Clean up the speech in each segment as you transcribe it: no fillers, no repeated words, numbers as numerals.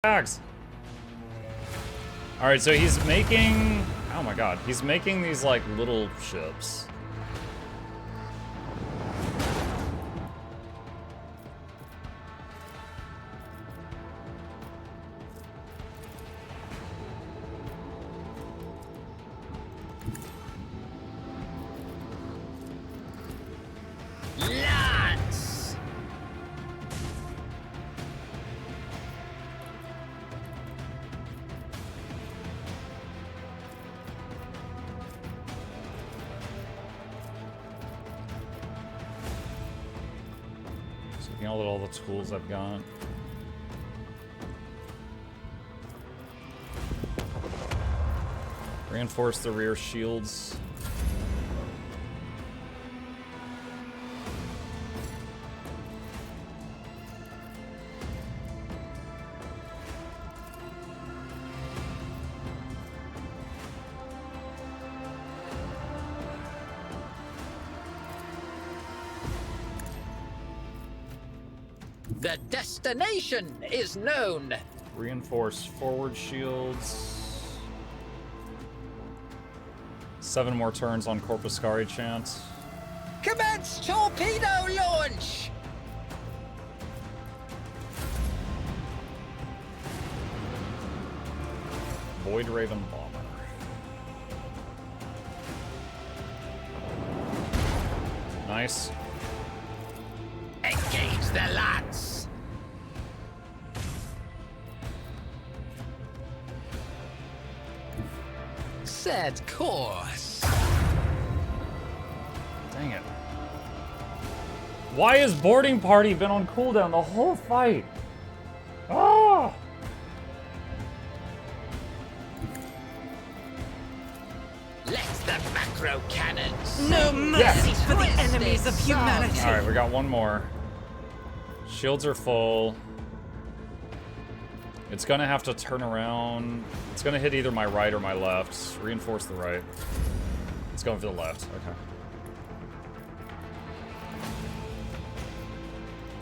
Axe. Alright, so he's making... Oh my god. He's making these, like, little ships. Lads! So you know all the tools I've got. Reinforce the rear shields. The destination is known. Reinforce forward shields. 7 more turns on Corpuscari chant. Commence torpedo launch! Void Raven bomber. Nice. Engage the lads! Set course. Dang it. Why has boarding party been on cooldown the whole fight? Ah! Let the macro cannons. No mercy for the enemies of humanity. Alright, we got one more. Shields are full. It's gonna have to turn around. It's gonna hit either my right or my left. Reinforce the right. It's going for the left. Okay.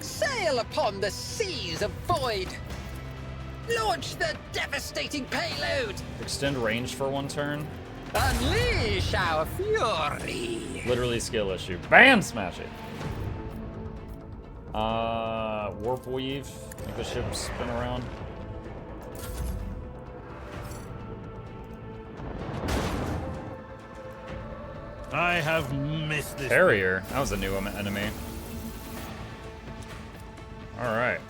Sail upon the seas of void. Launch the devastating payload. Extend range for 1 turn. Unleash our fury. Literally skill issue. Bam! Smash it. Warp weave. Make the ship spin around. I have missed this. Carrier. That was a new enemy. Alright.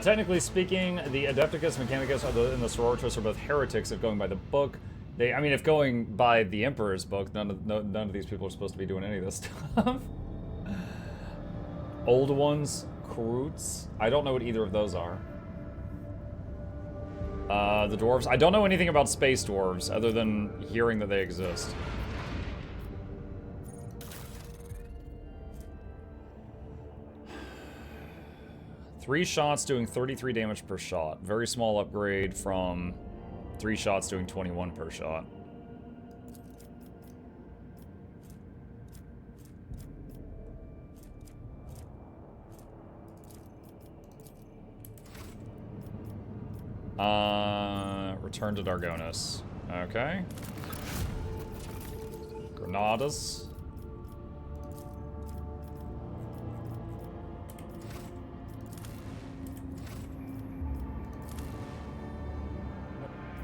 Technically speaking, the Adepticus, Mechanicus, and the Sororitas are both heretics if going by the book. I mean, if going by the Emperor's book, none of these people are supposed to be doing any of this stuff. Old ones, Kroots. I don't know what either of those are. The dwarves. I don't know anything about space dwarves other than hearing that they exist. Three shots doing 33 damage per shot. Very small upgrade from 3 shots doing 21 per shot. Return to Dargonis. Okay. Granadas.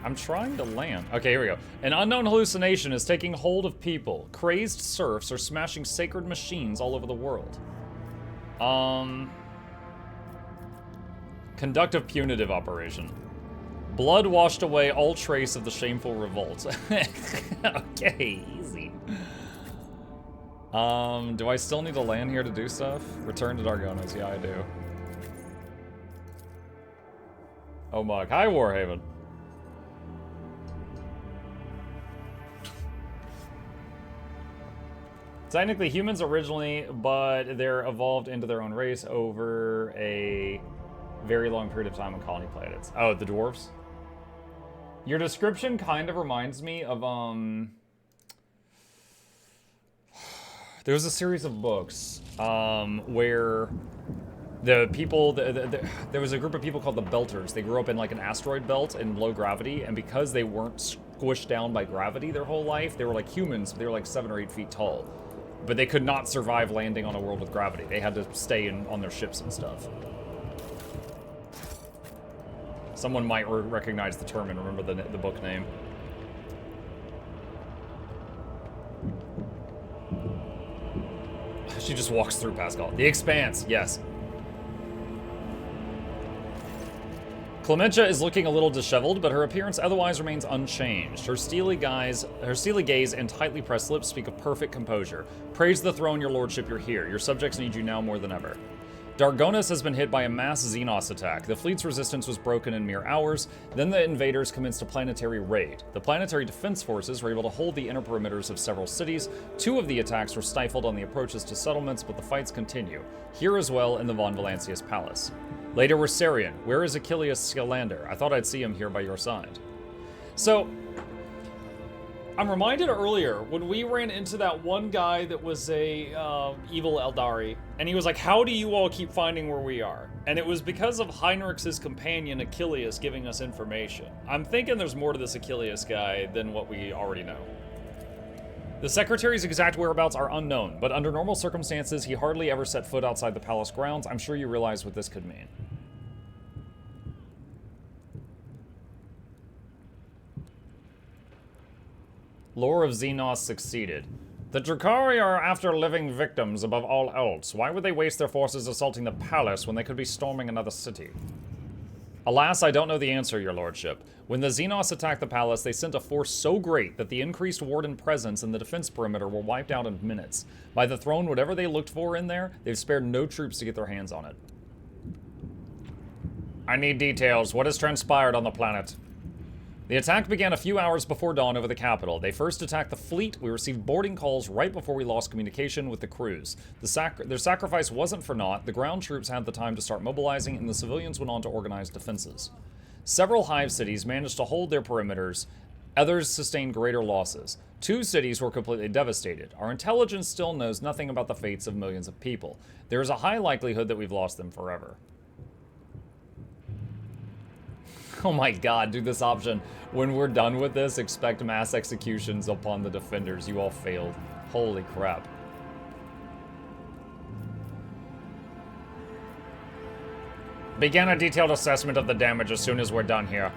I'm trying to land. Okay, here we go. An unknown hallucination is taking hold of people. Crazed serfs are smashing sacred machines all over the world. Conduct a punitive operation. Blood washed away all trace of the shameful revolt. Okay, easy. Do I still need to land here to do stuff? Return to Dargonis. Yeah, I do. Oh, Mug. Hi, Warhaven. Technically humans originally, but they're evolved into their own race over a very long period of time on colony planets. Oh, the dwarves? Your description kind of reminds me of, There was a series of books where the people, there was a group of people called the Belters. They grew up in like an asteroid belt in low gravity, and because they weren't squished down by gravity their whole life, they were like humans, but they were like 7 or 8 feet tall. But they could not survive landing on a world with gravity. They had to stay on their ships and stuff. Someone might recognize the term and remember the book name. She just walks through Pascal. The Expanse, yes. Clementia is looking a little disheveled, but her appearance otherwise remains unchanged. Her steely gaze and tightly pressed lips speak of perfect composure. Praise the throne, your lordship, you're here. Your subjects need you now more than ever. Dargonis has been hit by a mass Xenos attack. The fleet's resistance was broken in mere hours. Then the invaders commenced a planetary raid. The planetary defense forces were able to hold the inner perimeters of several cities. 2 of the attacks were stifled on the approaches to settlements, but the fights continue. Here as well in the Von Valancius Palace. Later we're Sarian. Where is Achilles Scalander? I thought I'd see him here by your side. So, I'm reminded earlier when we ran into that one guy that was a evil Eldari, and he was like, how do you all keep finding where we are? And it was because of Heinrich's companion Achilles giving us information. I'm thinking there's more to this Achilles guy than what we already know. The secretary's exact whereabouts are unknown, but under normal circumstances, he hardly ever set foot outside the palace grounds. I'm sure you realize what this could mean. Lore of Xenos succeeded. The Drukhari are after living victims above all else. Why would they waste their forces assaulting the palace when they could be storming another city? Alas, I don't know the answer, your lordship. When the Xenos attacked the palace, they sent a force so great that the increased warden presence in the defense perimeter were wiped out in minutes. By the throne, whatever they looked for in there, they've spared no troops to get their hands on it. I need details. What has transpired on the planet? The attack began a few hours before dawn over the capital. They first attacked the fleet. We received boarding calls right before we lost communication with the crews. Their sacrifice wasn't for naught. The ground troops had the time to start mobilizing, and the civilians went on to organize defenses. Several hive cities managed to hold their perimeters. Others sustained greater losses. 2 cities were completely devastated. Our intelligence still knows nothing about the fates of millions of people. There is a high likelihood that we've lost them forever. Oh my god, dude, this option. When we're done with this, expect mass executions upon the defenders. You all failed. Holy crap. Begin a detailed assessment of the damage as soon as we're done here.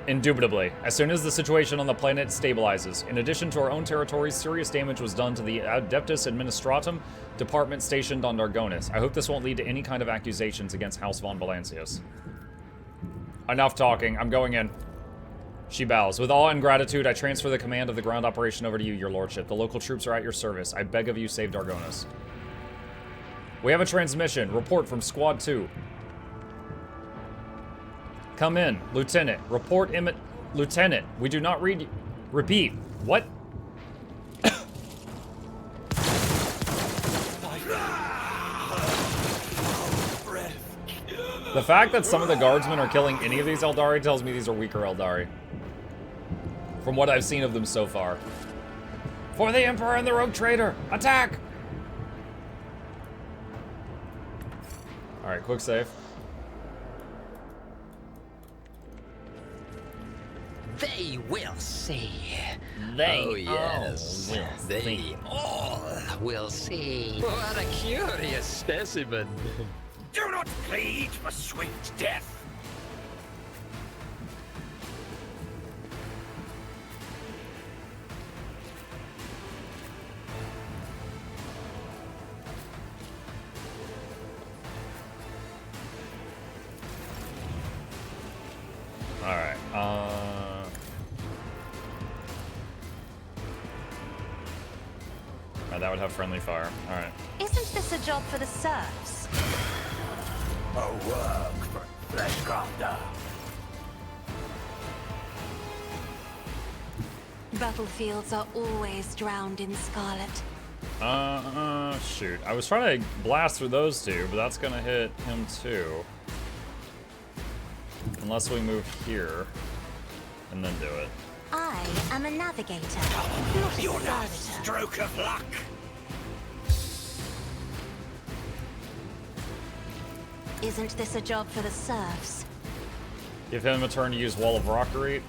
Indubitably. As soon as the situation on the planet stabilizes. In addition to our own territories, serious damage was done to the Adeptus Administratum department stationed on Dargonis. I hope this won't lead to any kind of accusations against House Von Valancius. Enough talking. I'm going in. She bows. With awe and gratitude, I transfer the command of the ground operation over to you, your lordship. The local troops are at your service. I beg of you, save Dargonis. We have a transmission. Report from Squad 2. Come in. Lieutenant. Report Lieutenant. We do not read you. Repeat. What? The fact that some of the guardsmen are killing any of these Eldari tells me these are weaker Eldari. From what I've seen of them so far. For the Emperor and the Rogue Trader! Attack! Alright, quick save. They will see. They oh, yes. They all will see. What a curious specimen. Do not plead for sweet death. Alright, that would have friendly fire. Alright. Isn't this a job for the serfs? A work for Fleshcrafter. Battlefields are always drowned in scarlet. Shoot. I was trying to blast through those 2, but that's gonna hit him too. Unless we move here and then do it. I am a navigator, not a Your servitor. last stroke of luck. Isn't this a job for the serfs? Give him a turn to use Wall of Rockery.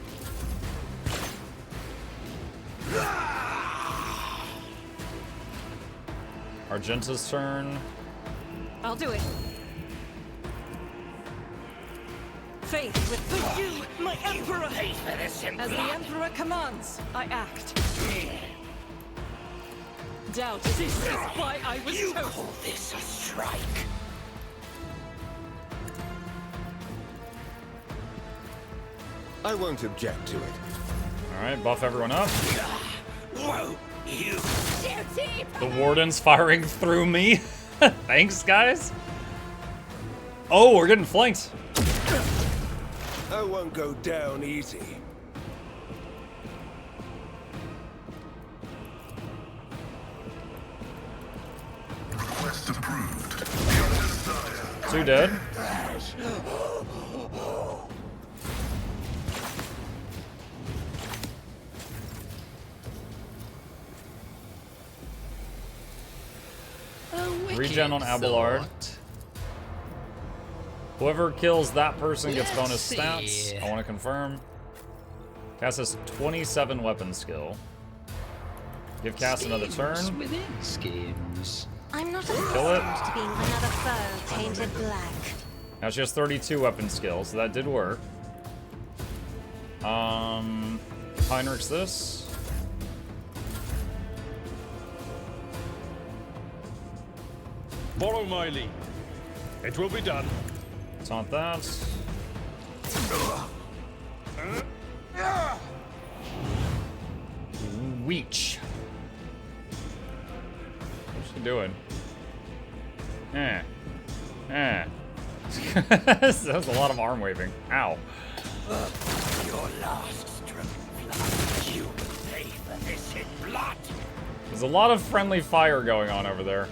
Argenta's turn. I'll do it. Faith with you, my emperor. As the emperor commands, I act. Doubt is why I was You chosen. call this a strike? I won't object to it. Alright, buff everyone up. Whoa, you! The warden's firing through me. Thanks, guys. Oh, we're getting flanked. I won't go down easy. Request approved. 2 dead. Regen on Abelard. Whoever kills that person gets bonus stats. I want to confirm. Cass has 27 weapon skill. Give Cass another turn. Within schemes. I'm not Kill it. accustomed to being another foe painted black. Now she has 32 weapon skill, so that did work. Heinrich's this. Follow my lead. It will be done. Taunt that. Weech. What's she doing? That was a lot of arm waving. Ow. Your last stroke of blood. You will pay for this in blood. There's a lot of friendly fire going on over there.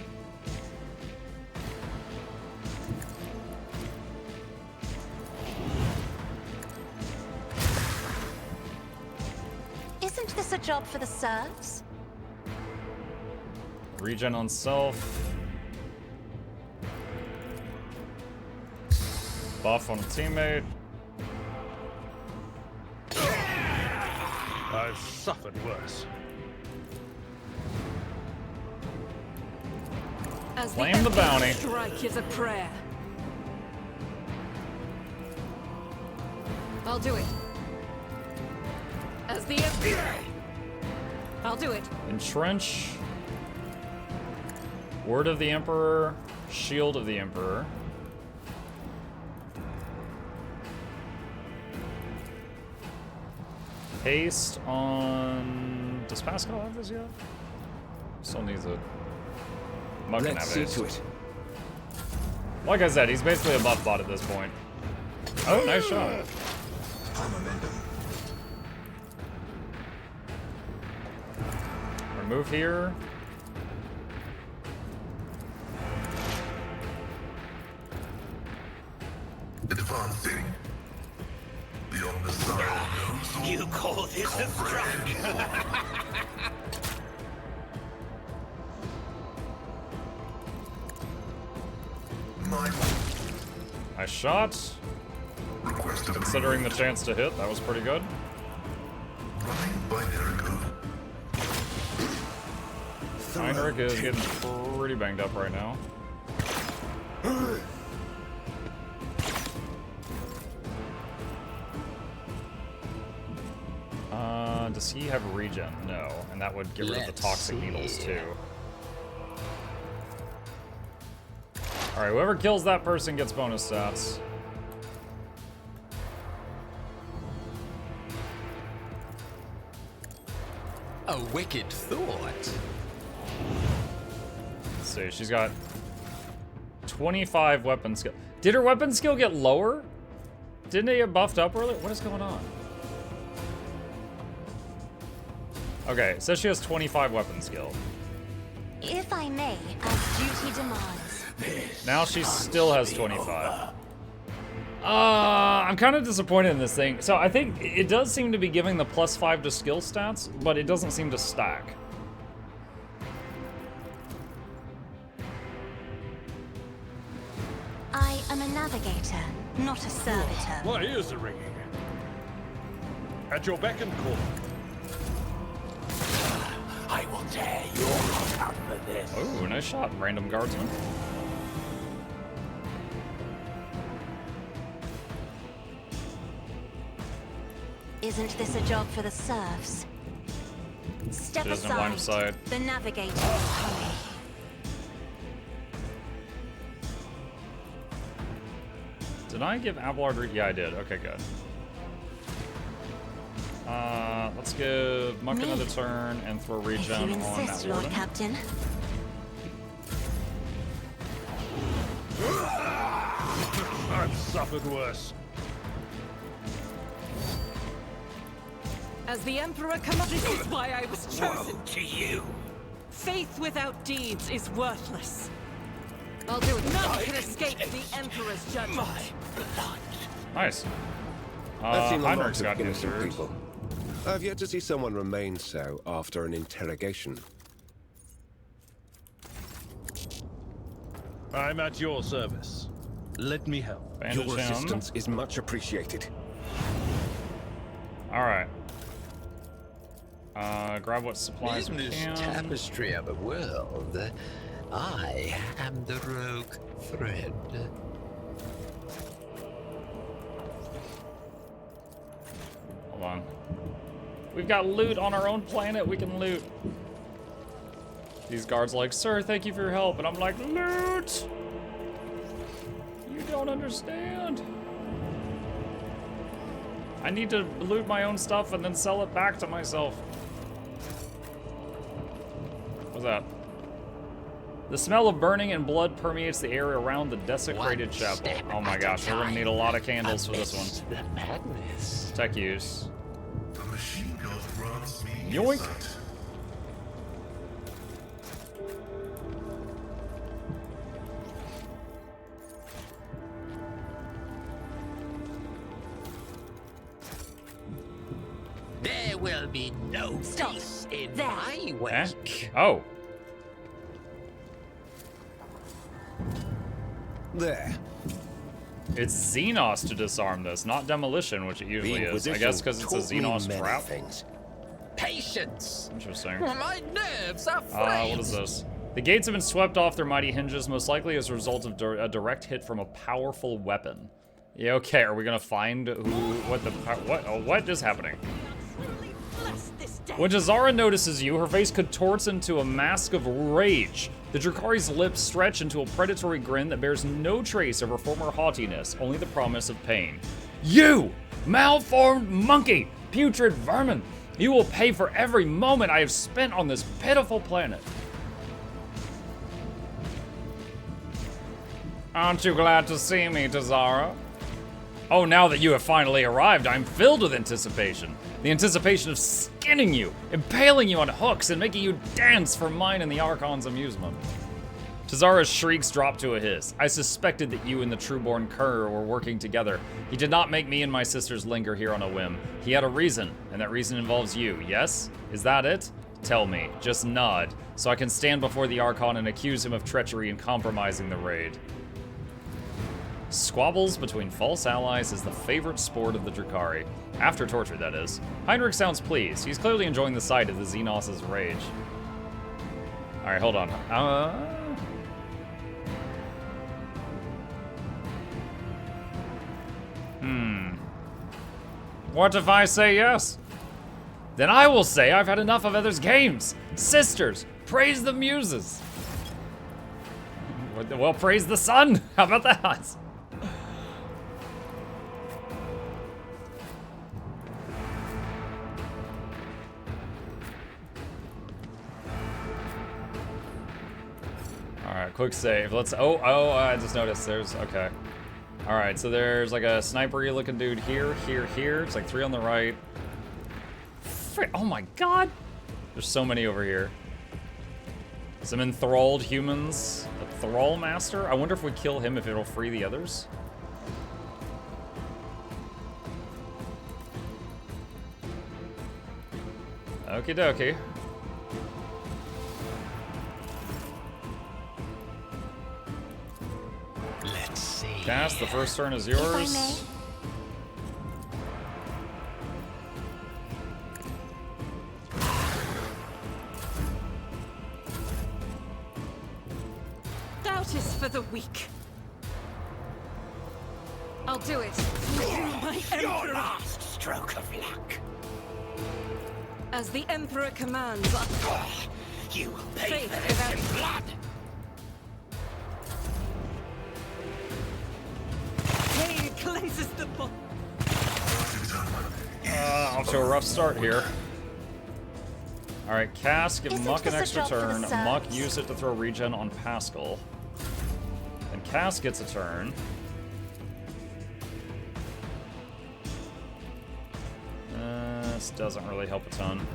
Isn't this a job for the serfs? Regen on self. Buff on a teammate. I've suffered worse. As Claim the bounty. Strike is a prayer. I'll do it. As the emperor. I'll do it. Entrench. Word of the Emperor. Shield of the Emperor. Haste on... Does Pascal have this yet? Still needs it. Mug can have Let's see haste. to it. Like I said, he's basically a buff bot at this point. Oh, nice shot. Remove here. Advancing. Beyond the side. You call this a strike? Nice shot. Request Considering the chance to hit, that was pretty good. running binary code. Heinrich is getting pretty banged up right now. Does he have regen? No, and that would get rid of the toxic needles too. Alright, whoever kills that person gets bonus stats. A wicked thought. Let's see, she's got 25 weapon skill. Did her weapon skill get lower? Didn't they get buffed up earlier? What is going on? Okay, it says she has 25 weapon skill. If I may, as duty demands. Now she still has 25. I'm kind of disappointed in this thing. So I think it does seem to be giving the +5 to skill stats, but it doesn't seem to stack. I I am a navigator, not a servitor. My ears are ringing. At your beck and call. I will tear your heart out for this. Oh, nice shot, random guardsman. Isn't this a job for the serfs? Step She doesn't line of aside. sight. The navigator is coming. Did I give Abelard? Yeah, I did. Okay, good. Let's give Monk another turn and throw If regen you on that insist, Lord warden. Captain. I've suffered worse. As the Emperor commands, this is why I was chosen. Woe to you. Faith without deeds is worthless. I'll do it. None can escape the Emperor's judgment. My blood. Nice. I've seen a lot Heinrich's of got innocent injured. people. I've yet to see someone remain so after an interrogation. I'm at your service. Let me help. Bandage Your him. assistance is much appreciated. Alright. Grab what supplies In we this can. tapestry of a world, I am the rogue thread. Hold on. We've got loot on our own planet. We can loot. These guards are like, sir, thank you for your help. And I'm like, loot! You don't understand. I need to loot my own stuff and then sell it back to myself. What's that? The smell of burning and blood permeates the area around the desecrated One chapel. step Oh my at a gosh, we're gonna time, need a lot of candles for this amidst one. the madness. Tech use. The machine god grants me Yoink. insight. There will be no Stop. peace in There. my Eh? wake. Oh. There. It's Xenos to disarm this, not demolition, which it usually is. I guess because it's a taught me Xenos many trap. things. Patience. Interesting. My nerves are frayed. What is this? The gates have been swept off their mighty hinges, most likely as a result of a direct hit from a powerful weapon. Yeah, okay, are we gonna find what is happening? Truly bless this day. When Jazara notices you, her face contorts into a mask of rage. The Drakari's lips stretch into a predatory grin that bears no trace of her former haughtiness, only the promise of pain. You! Malformed monkey! Putrid vermin! You will pay for every moment I have spent on this pitiful planet. Aren't you glad to see me, Jazara? Oh, now that you have finally arrived, I'm filled with anticipation. The anticipation of skinning you, impaling you on hooks, and making you dance for mine and the Archon's amusement. Jazara's shrieks drop to a hiss. I suspected that you and the Trueborn cur were working together. He did not make me and my sisters linger here on a whim. He had a reason, and that reason involves you, yes? Is that it? Tell me, just nod, so I can stand before the Archon and accuse him of treachery and compromising the raid. Squabbles between false allies is the favorite sport of the Drakari. After torture, that is. Heinrich sounds pleased. He's clearly enjoying the sight of the Xenos' rage. Alright, hold on. What if I say yes? Then I will say I've had enough of others' games. Sisters, praise the muses. Well, praise the sun. How about that? Alright, quick save. Let's. I just noticed there's. Okay. Alright, so there's like a sniper-y looking dude here, here. It's like 3 on the right. Oh my god! There's so many over here. Some enthralled humans. A thrall master? I wonder if we kill him if it'll free the others. Okie dokie. Let's see. Cass, the first turn is If I yours. may. Doubt is for the weak. I'll do it. My Your Emperor. last stroke of luck. As the Emperor commands, You will pay Faith for this without- in blood. Pain cleanses the body. Off to a rough start here. Alright, Cass, give Isn't Muck an this a extra job for the turn. Muck, serfs? use it to throw regen on Pascal. And Cass gets a turn. This doesn't really help a ton.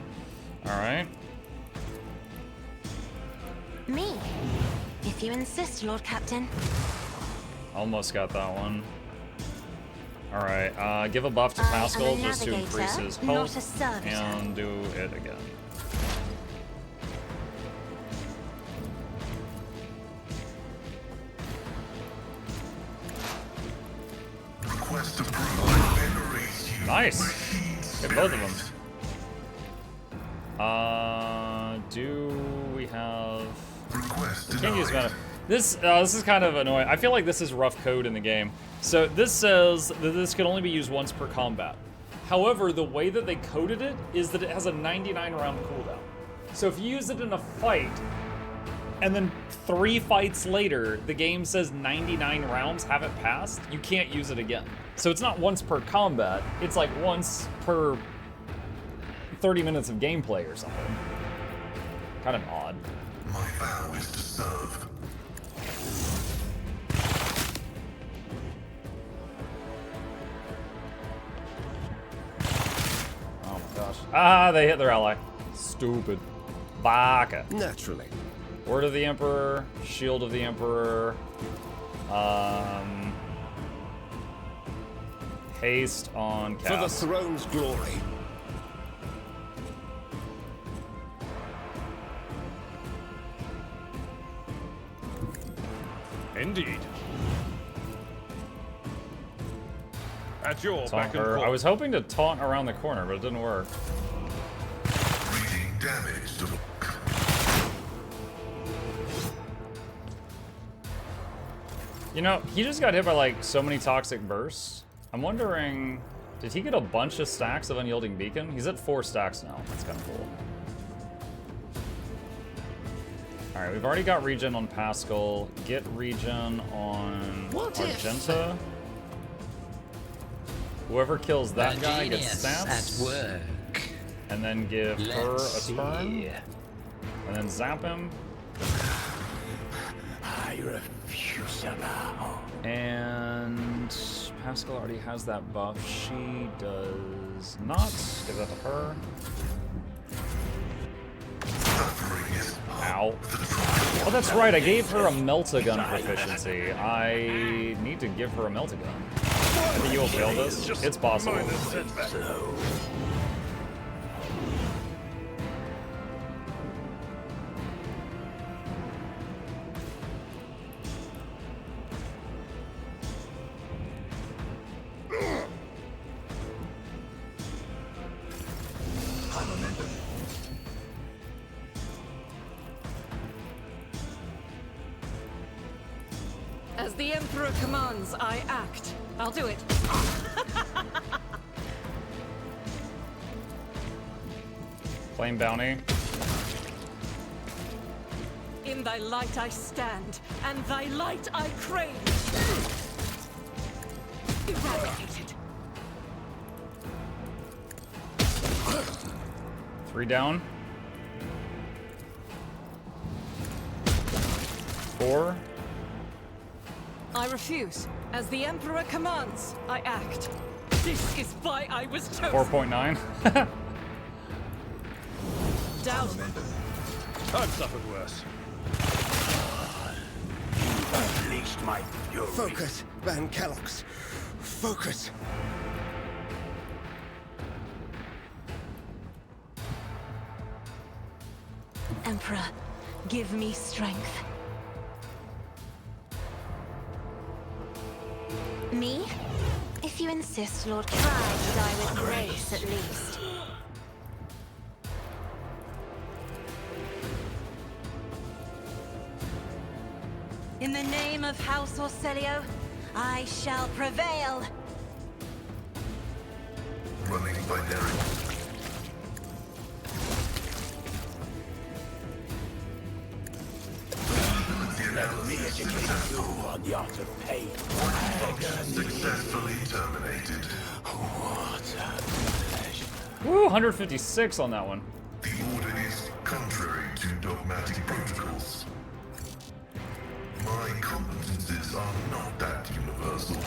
Alright. Me. If you insist, Lord Captain. Almost got that one. Alright, give a buff to I am a Pascal just to navigator, increase his not health. a servitor. And do it again. Request approved. Venerate you. Nice! Get both of them. Do we have... Request Can't use denied. mana. This is kind of annoying. I feel like this is rough code in the game. So this says that this can only be used once per combat. However, the way that they coded it is that it has a 99 round cooldown. So if you use it in a fight, and then 3 fights later, the game says 99 rounds haven't passed, you can't use it again. So it's not once per combat, it's like once per 30 minutes of gameplay or something. Kind of odd. My vow is to serve. Oh my gosh. Ah, they hit their ally. Stupid. Baka. Naturally. Word of the Emperor, Shield of the Emperor, haste on For the Cass. throne's glory. Indeed. At your Taunt back and her. call. I was hoping to taunt around the corner, but it didn't work. Reading damage to the... You know, he just got hit by like so many toxic bursts. I'm wondering, did he get a bunch of stacks of Unyielding Beacon? He's at 4 stacks now. That's kind of cool. Alright, we've already got regen on Pascal. Get regen on What if- Argenta. Whoever kills that guy gets Genius stats. at work. And then give her a Let's turn. see. And then zap him. I refuse to bow. And Pascal already has that buff. She does not. Give that to her. Suffering is Ow. Oh, that's right. I gave her a Meltagun proficiency. I need to give her a Meltagun. I think you will fail this. It's possible. As the Emperor commands, I act. I'll do it. Claim bounty. In thy light I stand, and thy light I crave. Eradicated. 3 down. 4. I refuse. As the Emperor commands, I act. This is why I was chosen. 4.9. Doubt. I've suffered worse. Unleashed my fury. Focus, Van Kellogg's. Focus. Emperor, give me strength. Me? If you insist, Lord, try to die with grace, at least. In the name of House Orcelio, I shall prevail. Running by Derek. Let me educate you on the art of pain. Successfully terminated. What a pleasure. Woo, 156 on that one. The order is contrary to dogmatic protocols. My competences are not that universal.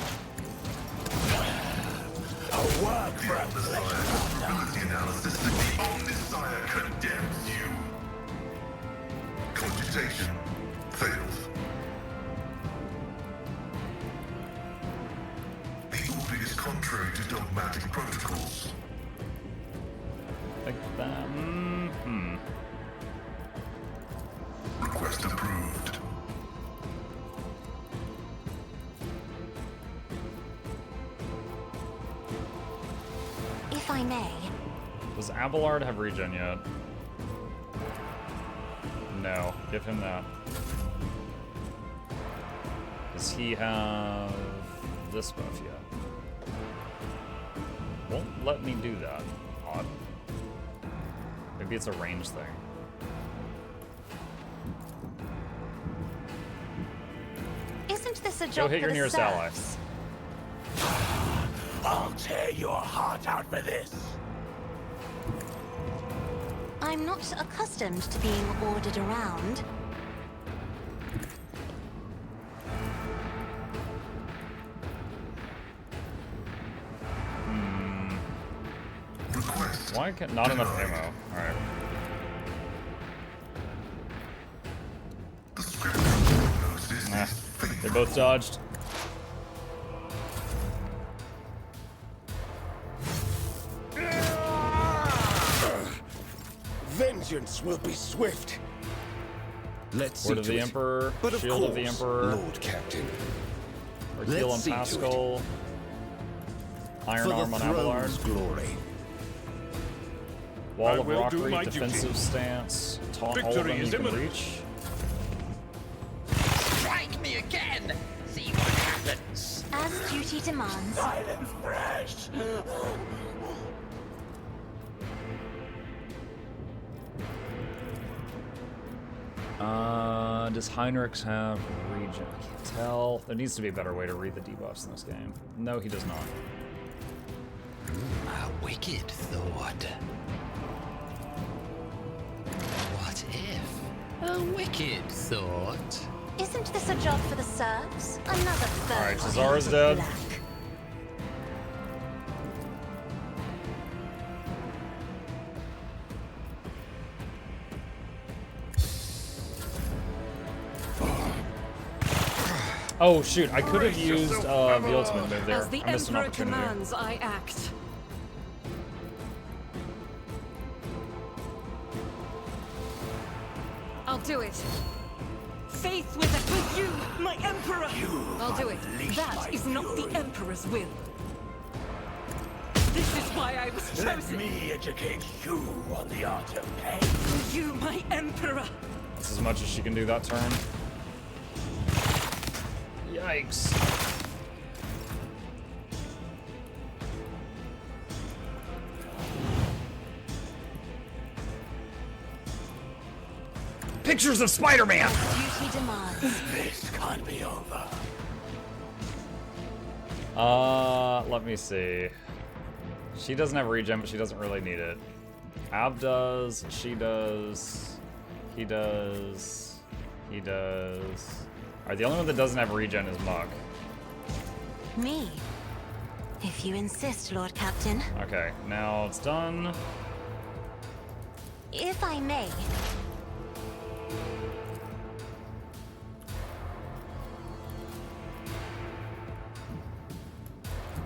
A work for a Ability analysis, the Omnisire condemns you. Cogitation fails. The order is contrary to dogmatic protocols. Like that. Request approved. If I may. Does Abelard have regen yet? No. Give him that. Does he have this buff yet? Won't let me do that. Odd. Maybe it's a range thing. Isn't this a Go job hit for your the nearest ally. serfs? I'll tear your heart out for this. I'm not accustomed to being ordered around. Request. Why can't not enough ammo? Alright. The script prognosis Nah. is They favorable. both dodged. Vengeance will be swift. Let's see Word of to the it. Emperor, But of Shield of the course, Emperor, Lord Captain. Ordeal on let's see to it. Pascal, Iron For Arm the on Abelard, throne's glory. Wall I of will do Rockery, my defensive duty. stance, taunt all of Victory them you is can imminent. reach. Strike me again! See what happens! As duty demands. Silence fresh. Does Heinrichs have regen? I can't tell. There needs to be a better way to read the debuffs in this game. No, he does not. A wicked thought. What if? A wicked thought? Isn't this a job for the serfs? Another third Alright, shade Cesara's of dead. black. Oh shoot, I could have used the ultimate move there. As the I missed an Emperor opportunity. commands, I act. I'll do it. Faith with you, my Emperor! I'll do it. That is not the Emperor's will. This is why I was Let chosen. me educate you on the art of pain. You, my Emperor! That's as much as she can do that turn. Yikes. Pictures of Spider-Man! Duty demands. This can't be over. Let me see. She doesn't have regen, but she doesn't really need it. Ab does, she does, he does, he does. Alright, the only one that doesn't have regen is Muk. Me. If you insist, Lord Captain. Okay, now it's done. If I may.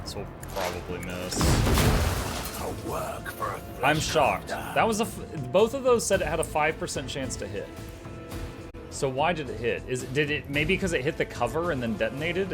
This will probably miss. A work for a I'm shocked. That was both of those said it had a 5% chance to hit. So why did it hit? Did it maybe because it hit the cover and then detonated